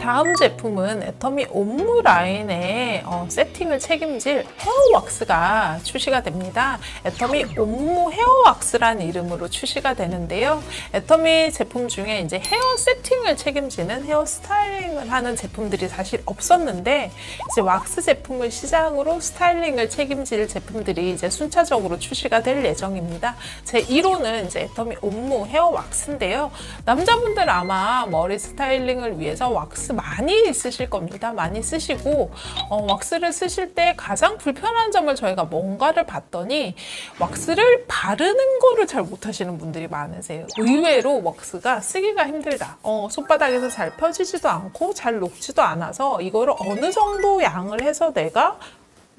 다음 제품은 애터미 옴무 라인의 세팅을 책임질 헤어 왁스가 출시가 됩니다. 애터미 옴무 헤어 왁스라는 이름으로 출시가 되는데요. 애터미 제품 중에 이제 헤어 세팅을 책임지는 헤어 스타일링을 하는 제품들이 사실 없었는데, 이제 왁스 제품을 시작으로 스타일링을 책임질 제품들이 이제 순차적으로 출시가 될 예정입니다. 제 1호는 이제 애터미 옴무 헤어 왁스인데요. 남자분들 아마 머리 스타일링을 위해서 왁스 많이 쓰실 겁니다. 많이 쓰시고 왁스를 쓰실 때 가장 불편한 점을 저희가 뭔가를 봤더니 왁스를 바르는 거를 잘 못하시는 분들이 많으세요. 의외로 왁스가 쓰기가 힘들다. 손바닥에서 잘 펴지지도 않고 잘 녹지도 않아서 이거를 어느 정도 양을 해서 내가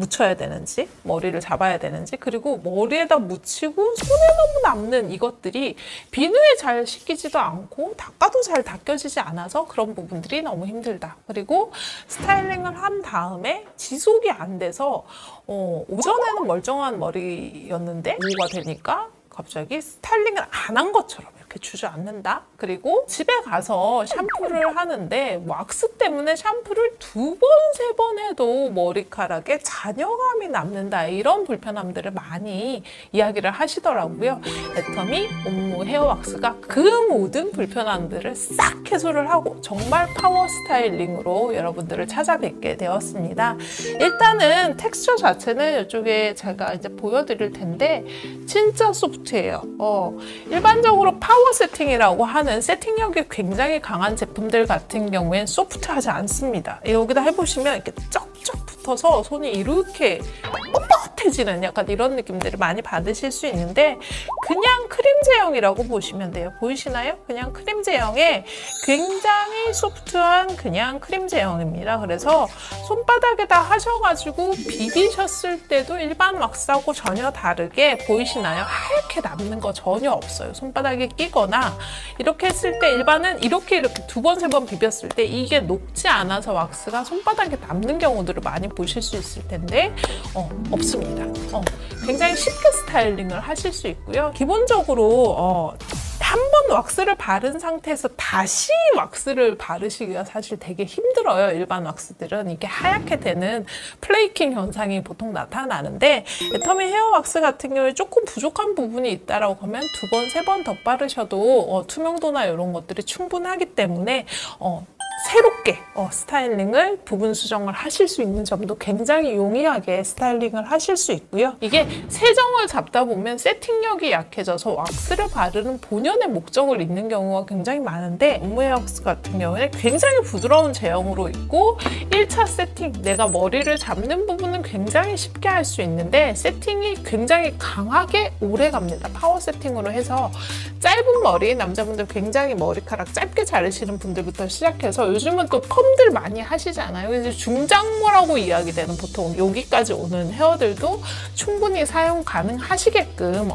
묻혀야 되는지, 머리를 잡아야 되는지, 그리고 머리에다 묻히고 손에 너무 남는 이것들이 비누에 잘 씻기지도 않고 닦아도 잘 닦여지지 않아서 그런 부분들이 너무 힘들다. 그리고 스타일링을 한 다음에 지속이 안 돼서 오전에는 멀쩡한 머리였는데 오후가 되니까 갑자기 스타일링을 안 한 것처럼 이렇게 주저앉는다. 그리고 집에 가서 샴푸를 하는데 왁스 때문에 샴푸를 2번, 3번 해도 머리카락에 잔여감이 남는다. 이런 불편함들을 많이 이야기를 하시더라고요. 애터미 옴무 헤어 왁스가 그 모든 불편함들을 싹 해소를 하고 정말 파워 스타일링으로 여러분들을 찾아뵙게 되었습니다. 일단은 텍스처 자체는 이쪽에 제가 이제 보여드릴 텐데 진짜 소프트해요. 일반적으로 파워 세팅이라고 하는 세팅력이 굉장히 강한 제품들 같은 경우엔 소프트하지 않습니다. 여기다 해보시면 이렇게 쩍쩍 붙어서 손이 이렇게 뻣뻣해지는 약간 이런 느낌들을 많이 받으실 수 있는데, 그냥 크림 제형이라고 보시면 돼요. 보이시나요? 그냥 크림 제형에 굉장히 소프트한 그냥 크림 제형입니다. 그래서 손바닥에다 하셔가지고 비비셨을 때도 일반 왁스하고 전혀 다르게 보이시나요? 하얗게 남는 거 전혀 없어요. 손바닥에 끼거나 이렇게 했을 때 일반은 이렇게 2번, 3번 비볐을 때 이게 녹지 않아서 왁스가 손바닥에 남는 경우들을 많이 보실 수 있을 텐데 없습니다. 굉장히 쉽게 스타일링을 하실 수 있고요. 기본적으로 한 번 왁스를 바른 상태에서 다시 왁스를 바르시기가 사실 되게 힘들어요. 일반 왁스들은 이게 하얗게 되는 플레이킹 현상이 보통 나타나는데, 애터미 헤어 왁스 같은 경우에 조금 부족한 부분이 있다라고 하면 2번, 3번 더 바르셔도 투명도나 이런 것들이 충분하기 때문에 새롭게 스타일링을 부분 수정을 하실 수 있는 점도 굉장히 용이하게 스타일링을 하실 수 있고요. 이게 세정을 잡다 보면 세팅력이 약해져서 왁스를 바르는 본연의 목적을 잃는 경우가 굉장히 많은데, 옴무 헤어 왁스 같은 경우는 굉장히 부드러운 제형으로 있고 1차 세팅, 내가 머리를 잡는 부분은 굉장히 쉽게 할 수 있는데 세팅이 굉장히 강하게 오래 갑니다. 파워 세팅으로 해서 짧은 머리, 남자분들 굉장히 머리카락 짧게 자르시는 분들부터 시작해서 요즘은 또 펌들 많이 하시잖아요. 그래서 중장모라고 이야기되는 보통 여기까지 오는 헤어들도 충분히 사용 가능하시게끔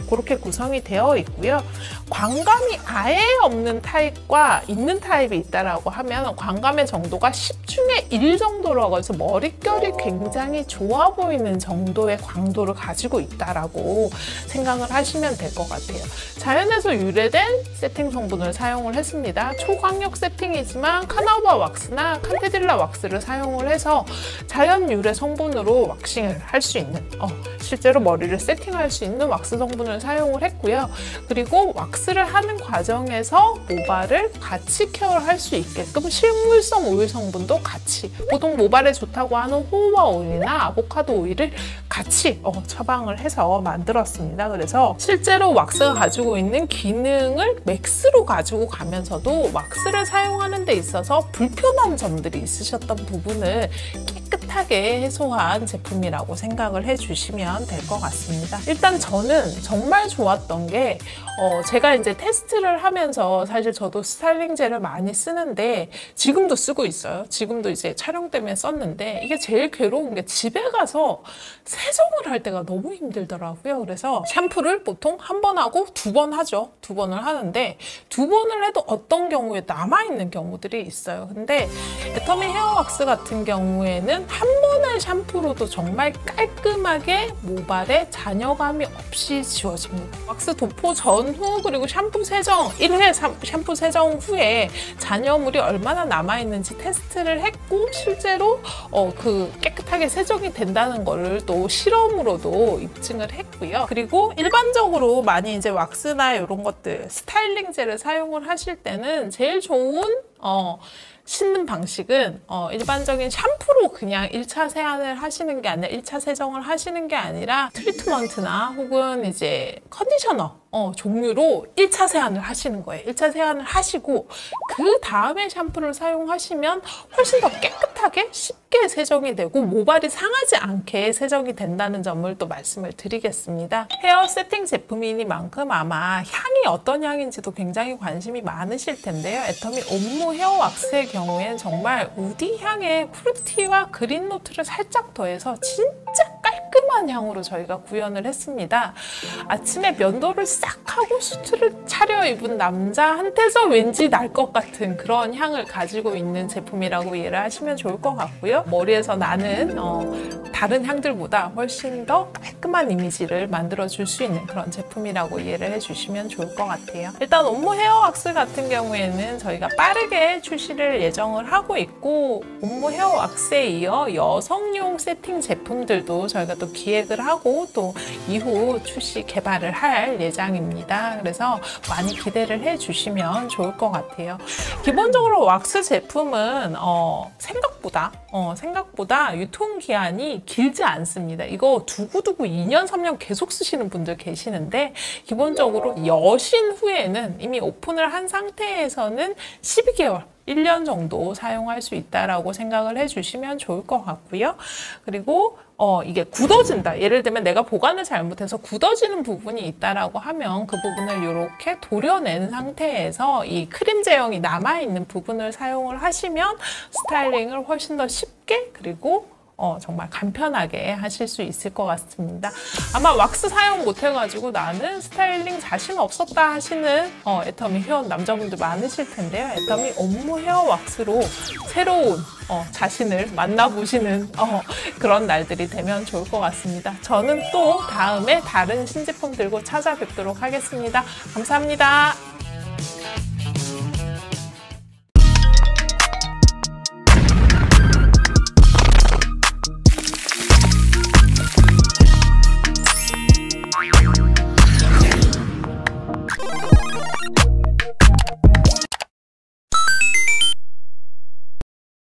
그렇게 구성이 되어 있고요. 광감이 아예 없는 타입과 있는 타입이 있다라고 하면 광감의 정도가 10 중에 1 정도라고 해서 머릿결이 굉장히 좋아 보이는 정도의 광도를 가지고 있다라고 생각을 하시면 될 것 같아요. 자연에서 유래된 세팅 성분을 사용을 했습니다. 초광력 세팅이지만 카나우바 왁스나 칸테딜라 왁스를 사용을 해서 자연 유래 성분으로 왁싱을 할 수 있는 실제로 머리를 세팅할 수 있는 왁스 성분을 사용을 했고요. 그리고 왁스를 하는 과정에서 모발을 같이 케어를 할 수 있게끔 식물성 오일 성분도 같이, 보통 모발에 좋다고 하는 호호바 오일이나 아보카도 오일을 같이 처방을 해서 만들었습니다. 그래서 실제로 왁스가 가지고 있는 기능을 맥스로 가지고 가면서도 왁스를 사용하는 데 있어서 불편한 점들이 있으셨던 부분을 깨끗하게 해소한 제품이라고 생각을 해주시면 될 것 같습니다. 일단 저는 정말 좋았던 게 제가 이제 테스트를 하면서 사실 저도 스타일링 젤을 많이 쓰는데 지금도 쓰고 있어요. 지금도 이제 촬영 때문에 썼는데 이게 제일 괴로운 게 집에 가서 세정을 할 때가 너무 힘들더라고요. 그래서 샴푸를 보통 1번 하고 2번 하죠. 2번을 하는데 2번을 해도 어떤 경우에 남아있는 경우들이 있어요. 근데 애터미 헤어 왁스 같은 경우에는 한 번의 샴푸로도 정말 깔끔하게 모발에 잔여감이 없이 지워집니다. 왁스 도포 전후 그리고 샴푸 세정 1회 샴푸 세정 후에 잔여물이 얼마나 남아있는지 테스트를 했고 실제로 깨끗하게 세정이 된다는 거를 또 실험으로도 입증을 했고요. 그리고 일반적으로 많이 이제 왁스나 이런 것들 스타일링 젤을 사용을 하실 때는 제일 좋은 씻는 방식은 일반적인 샴푸로 그냥 1차 세안을 하시는 게 아니라 1차 세정을 하시는 게 아니라 트리트먼트나 혹은 이제 컨디셔너 종류로 1차 세안을 하시는 거예요. 1차 세안을 하시고 그 다음에 샴푸를 사용하시면 훨씬 더 깨끗하게 쉽게 세정이 되고 모발이 상하지 않게 세정이 된다는 점을 또 말씀을 드리겠습니다. 헤어 세팅 제품이니만큼 아마 향이 어떤 향인지도 굉장히 관심이 많으실 텐데요. 애터미 옴무 헤어 왁스의 경우엔 정말 우디 향의 프루티와 그린 노트를 살짝 더해서 진짜 깔끔한 향으로 저희가 구현을 했습니다. 아침에 면도를 싹 하고 수트를 차려입은 남자한테서 왠지 날 것 같은 그런 향을 가지고 있는 제품이라고 이해를 하시면 좋을 것 같고요. 머리에서 나는 다른 향들보다 훨씬 더 깔끔한 이미지를 만들어줄 수 있는 그런 제품이라고 이해를 해주시면 좋을 것 같아요. 일단 옴무 헤어 왁스 같은 경우에는 저희가 빠르게 출시를 예정을 하고 있고 옴무 헤어 왁스에 이어 여성용 세팅 제품들도 저희가 또 기획을 하고 또 이후 출시 개발을 할 예정입니다. 그래서 많이 기대를 해주시면 좋을 것 같아요. 기본적으로 왁스 제품은 생각보다 유통기한이 길지 않습니다. 이거 두고두고 2년, 3년 계속 쓰시는 분들 계시는데 기본적으로 여신 후에는 이미 오픈을 한 상태에서는 12개월 1년 정도 사용할 수 있다라고 생각을 해주시면 좋을 것 같고요. 그리고 이게 굳어진다. 예를 들면 내가 보관을 잘못해서 굳어지는 부분이 있다라고 하면 그 부분을 이렇게 도려낸 상태에서 이 크림 제형이 남아있는 부분을 사용을 하시면 스타일링을 훨씬 더 쉽게 그리고 정말 간편하게 하실 수 있을 것 같습니다. 아마 왁스 사용 못해가지고 나는 스타일링 자신 없었다 하시는 애터미 회원 남자분들 많으실 텐데요. 애터미 옴무 헤어 왁스로 새로운 자신을 만나보시는 그런 날들이 되면 좋을 것 같습니다. 저는 또 다음에 다른 신제품 들고 찾아뵙도록 하겠습니다. 감사합니다.